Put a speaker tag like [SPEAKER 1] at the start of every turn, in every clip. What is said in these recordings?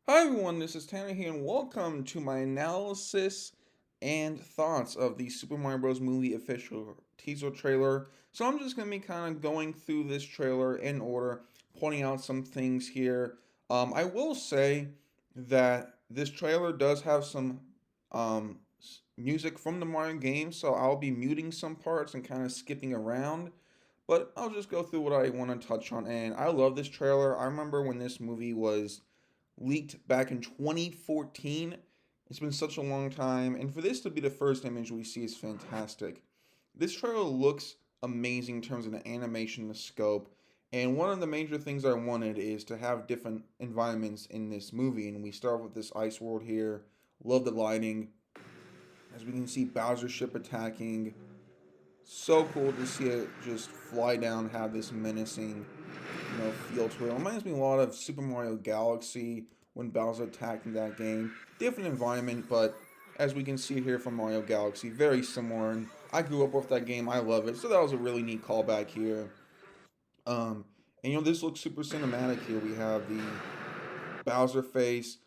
[SPEAKER 1] Hi everyone, this is Tanner here, and welcome to my analysis and thoughts of the Super Mario Bros. Movie official teaser trailer. So I'm just gonna be kind of going through this trailer in order, pointing out some things here. I will say that this trailer does have some music from the Mario game, so I'll be muting some parts and kind of skipping around. But I'll just go through what I want to touch on. And I love this trailer. I remember when this movie was leaked back in 2014. It's been such a long time, and for this to be the first image we see is fantastic. This trailer looks amazing in terms of the animation, the scope, and one of the major things I wanted is to have different environments in this movie. And we start with this ice world here. Love the lighting, as we can see Bowser ship attacking. So cool to see it just fly down, have this menacing feel to it. It reminds me a lot of Super Mario Galaxy when Bowser attacked in that game. Different environment, but as we can see here from Mario Galaxy, very similar. And I grew up with that game. I love it. So that was a really neat callback here. Um, and this looks super cinematic here. We have the Bowser face.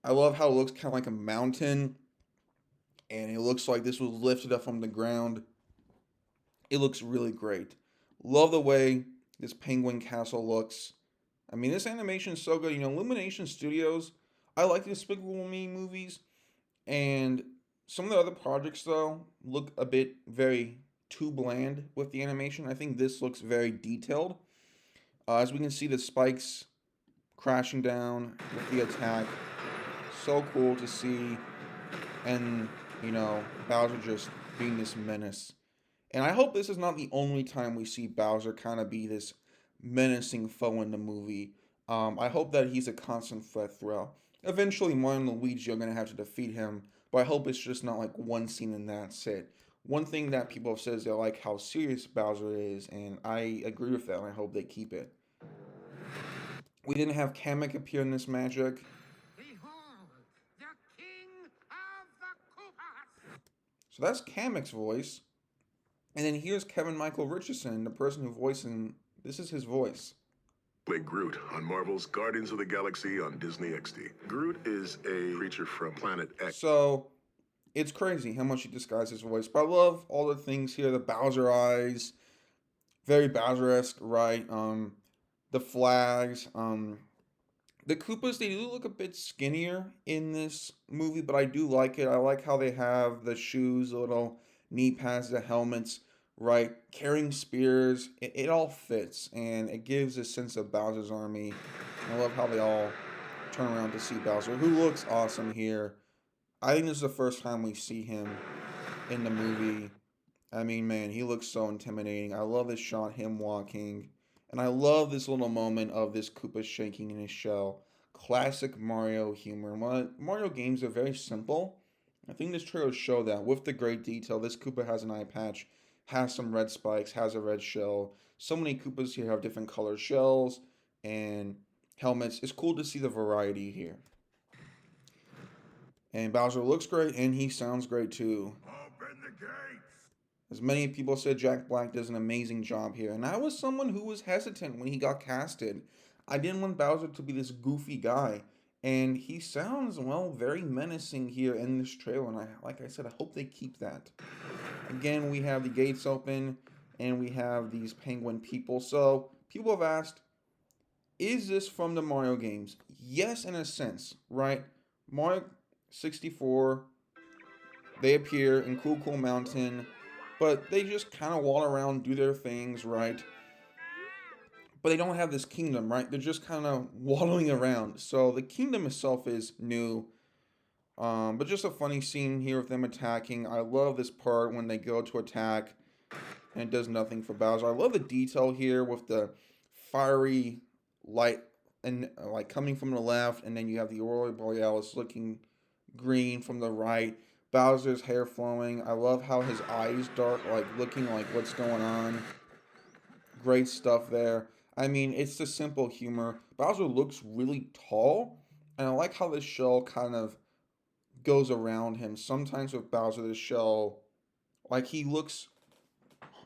[SPEAKER 1] I love how it looks kind of like a mountain, and it looks like this was lifted up from the ground. It looks really great. Love the way this penguin castle looks. I mean, this animation is so good. Illumination Studios, I like the Despicable Me movies, and some of the other projects, though, look a bit very too bland with the animation. I think this looks very detailed. As we can see, the spikes crashing down with the attack. So cool to see. And, Bowser just being this menace. And I hope this is not the only time we see Bowser kind of be this menacing foe in the movie. I hope that he's a constant threat throughout. Eventually, Mario and Luigi are going to have to defeat him, but I hope it's just not like one scene and that's it. One thing that people have said is they like how serious Bowser is, and I agree with that, and I hope they keep it. We didn't have Kamek appear in this magic.
[SPEAKER 2] Behold, the king of the Koopas!
[SPEAKER 1] So that's Kamek's voice. And then here's Kevin Michael Richardson, the person who voiced him. This is his voice.
[SPEAKER 3] Play Groot on Marvel's Guardians of the Galaxy on Disney XD. Groot is a creature from Planet X.
[SPEAKER 1] So it's crazy how much he disguised his voice. But I love all the things here. The Bowser eyes, very Bowser-esque, right? The flags. The Koopas, they do look a bit skinnier in this movie, but I do like it. I like how they have the shoes, the little knee pads, the helmets, right? Carrying spears. It all fits, and it gives a sense of Bowser's army. I love how they all turn around to see Bowser, who looks awesome here. I think this is the first time we see him in the movie. I mean, man, he looks so intimidating. I love this shot, him walking. And I love this little moment of this Koopa shaking in his shell. Classic Mario humor. Mario games are very simple. I think this trailer show that with the great detail. This Koopa has an eye patch, has some red spikes, has a red shell. So many Koopas here have different colored shells and helmets. It's cool to see the variety here. And Bowser looks great and he sounds great too.
[SPEAKER 3] Open the gates!
[SPEAKER 1] As many people said, Jack Black does an amazing job here. And I was someone who was hesitant when he got casted. I didn't want Bowser to be this goofy guy. And he sounds, well, very menacing here in this trailer. And like I said, I hope they keep that. Again, we have the gates open and we have these penguin people. So people have asked, is this from the Mario games? Yes, in a sense, right? Mario 64, they appear in Cool Cool Mountain, but they just kind of walk around, do their things, right? But they don't have this kingdom, right? They're just kind of wallowing around. So the kingdom itself is new. But just a funny scene here with them attacking. I love this part when they go to attack and it does nothing for Bowser. I love the detail here with the fiery light and like coming from the left, and then you have the Aurora Borealis looking green from the right. Bowser's hair flowing. I love how his eyes dark, like looking like what's going on. Great stuff there. I mean, it's the simple humor. Bowser looks really tall, and I like how the shell kind of goes around him. Sometimes with Bowser, the shell, like he looks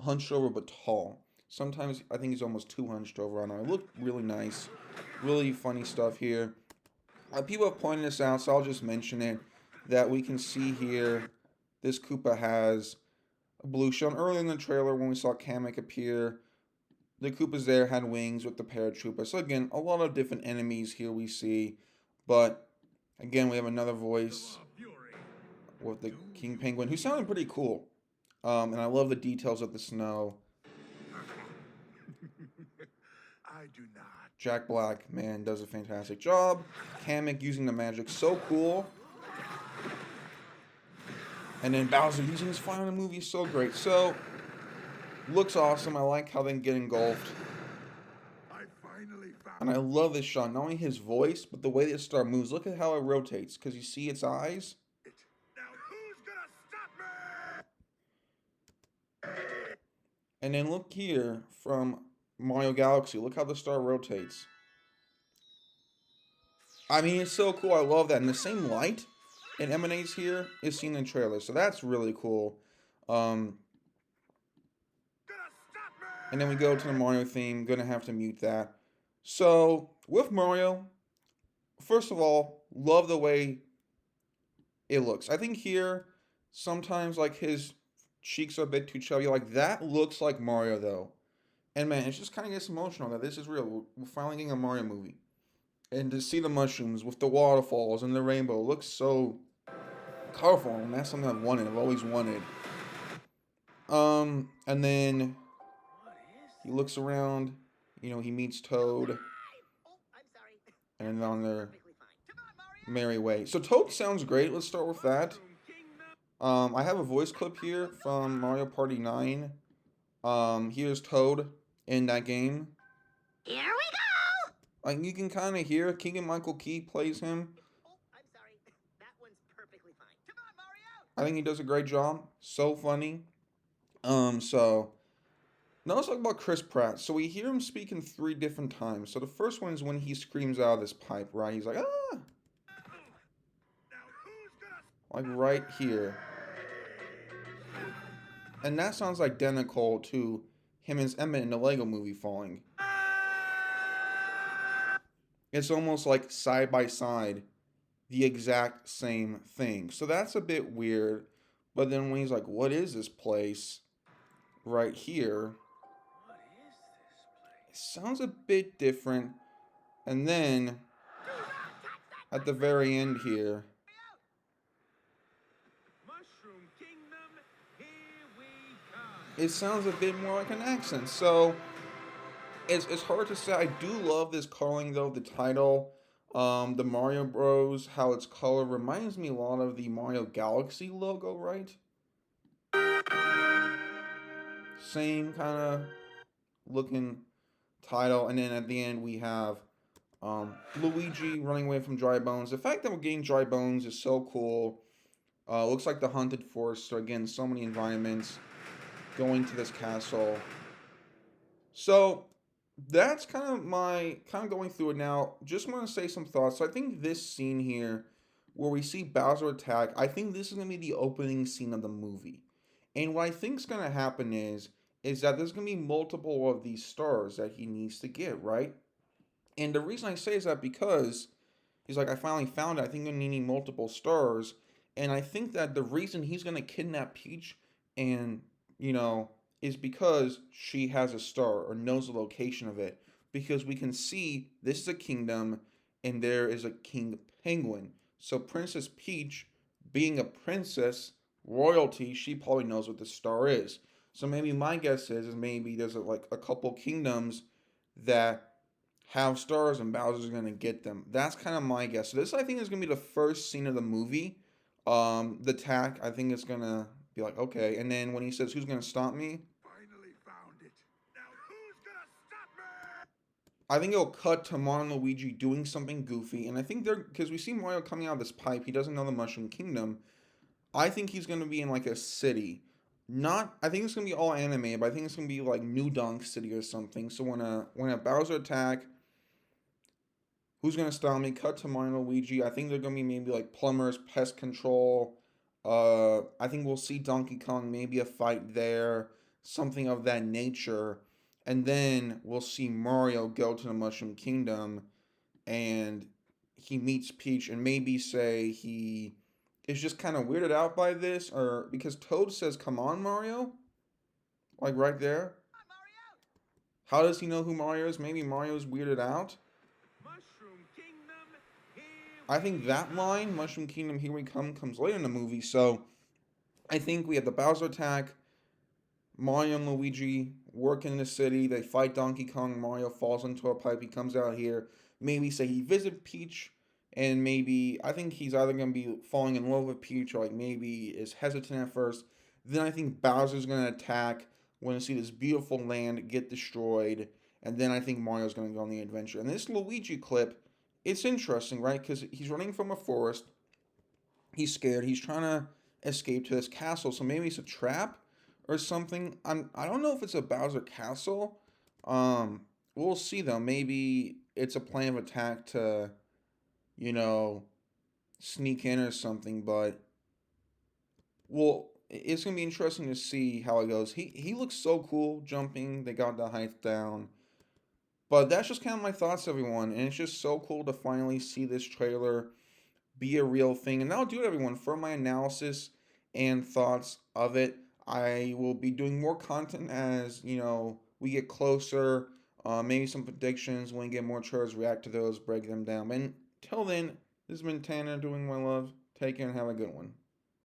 [SPEAKER 1] hunched over but tall. Sometimes I think he's almost too hunched over. I know. It looked really nice. Really funny stuff here. People have pointed this out, so I'll just mention it. That we can see here, this Koopa has a blue shell. Earlier in the trailer, when we saw Kamek appear, the Koopas there had wings with the paratrooper. So again, a lot of different enemies here we see. But again, we have another voice with the King Penguin, who sounded pretty cool. And I love the details of the snow.
[SPEAKER 3] I do not.
[SPEAKER 1] Jack Black, man, does a fantastic job. Kamek using the magic, so cool. And then Bowser using his fire in the movie, so great. So, looks awesome. I like how they get engulfed.
[SPEAKER 3] I finally found
[SPEAKER 1] And I love this shot. Not only his voice, but the way this star moves. Look at how it rotates. Because you see its eyes?
[SPEAKER 3] it. Now who's gonna stop me?
[SPEAKER 1] And then look here from Mario Galaxy. Look how the star rotates. I mean, it's so cool. I love that. And the same light it emanates here is seen in the trailer. So that's really cool.
[SPEAKER 3] Gonna stop me?
[SPEAKER 1] And then we go to the Mario theme. Gonna have to mute that. So, with Mario, first of all, love the way it looks. I think here, sometimes like his cheeks are a bit too chubby. Like that looks like Mario though. And man, it just kind of gets emotional that this is real. We're finally getting a Mario movie. And to see the mushrooms with the waterfalls and the rainbow looks so colorful. And that's something I've wanted. I've always wanted. And then he looks around. You know, he meets Toad. And on their merry way. So Toad sounds great. Let's start with that. I have a voice clip here from Mario Party 9. Here's Toad in that game.
[SPEAKER 4] Here we go!
[SPEAKER 1] Like you can kind of hear Keegan-Michael Key plays him.
[SPEAKER 4] Oh, I'm sorry. That one's perfectly fine. Come on, Mario!
[SPEAKER 1] I think he does a great job. So funny. So now let's talk about Chris Pratt. So we hear him speaking 3 different times. So the first one is when he screams out of this pipe, right? He's like, ah!
[SPEAKER 3] Now who's gonna
[SPEAKER 1] Like right here. And that sounds identical to him as Emmett in the Lego movie falling. It's almost like side by side, the exact same thing. So that's a bit weird. But then when he's like, what is this place? Right here. It sounds a bit different. And then at the very end here,
[SPEAKER 2] Mushroom Kingdom, here we come.
[SPEAKER 1] it sounds a bit more like an accent. So it's hard to say. I do love this coloring though. The title, the Mario Bros. How it's colored reminds me a lot of the Mario Galaxy logo, right? Same kind of looking title, and then at the end we have Luigi running away from Dry Bones. The fact that we're getting Dry Bones is so cool. Looks like the Haunted Forest. So again, so many environments going to this castle. So that's kind of going through it now. Just want to say some thoughts. So I think this scene here, where we see Bowser attack, I think this is gonna be the opening scene of the movie. And what I think is gonna happen is that there's gonna be multiple of these stars that he needs to get, right? And the reason I say is that because he's like, I finally found it. I think I'm needing multiple stars. And I think that the reason he's gonna kidnap Peach and, you know, is because she has a star or knows the location of it. Because we can see this is a kingdom and there is a King Penguin. So Princess Peach, being a princess, royalty, she probably knows what the star is. So maybe my guess is maybe there's like a couple kingdoms that have stars and Bowser's gonna get them. That's kind of my guess. So this I think is gonna be the first scene of the movie. The attack, I think it's gonna be like, okay. And then when he says, who's gonna stop me?
[SPEAKER 3] finally found it? Now who's gonna stop me?
[SPEAKER 1] I think it'll cut to Mario and Luigi doing something goofy. And I think because we see Mario coming out of this pipe, he doesn't know the Mushroom Kingdom. I think he's gonna be in like a city. I think it's gonna be all anime, but I think it's gonna be like New Donk City or something. So when a Bowser attack, who's gonna stop me? Cut to Mario and Luigi. I think they're gonna be maybe like plumbers, pest control. I think we'll see Donkey Kong, maybe a fight there, something of that nature. And then we'll see Mario go to the Mushroom Kingdom, and he meets Peach and maybe say he is just kind of weirded out by this, or because Toad says, "Come on, Mario," like right there.
[SPEAKER 4] Come on, Mario!
[SPEAKER 1] How does he know who Mario is? Maybe Mario's weirded out.
[SPEAKER 2] Mushroom Kingdom, here
[SPEAKER 1] I
[SPEAKER 2] we
[SPEAKER 1] think that
[SPEAKER 2] come.
[SPEAKER 1] line, Mushroom Kingdom, here we come, comes later in the movie. So I think we have the Bowser attack, Mario and Luigi work in the city. They fight Donkey Kong. Mario falls into a pipe. He comes out here. Maybe say he visit Peach, and maybe I think he's either gonna be falling in love with Peach or like maybe is hesitant at first. Then I think Bowser's gonna attack. We're gonna see this beautiful land get destroyed, and then I think Mario's gonna go on the adventure. And this Luigi clip, it's interesting, right? Because he's running from a forest. He's scared. He's trying to escape to this castle. So maybe it's a trap or something. I don't know if it's a Bowser castle. We'll see though. Maybe it's a plan of attack to, you know, sneak in or something. But well, it's gonna be interesting to see how it goes. He looks so cool jumping. They got the height down. But that's just kind of my thoughts, everyone. And it's just so cool to finally see this trailer be a real thing. And that'll do it, everyone, for my analysis and thoughts of it. I will be doing more content as, we get closer. Maybe some predictions when we get more trailers, react to those, break them down. But until then, this has been Tanner doing my love. Take care and have a good one.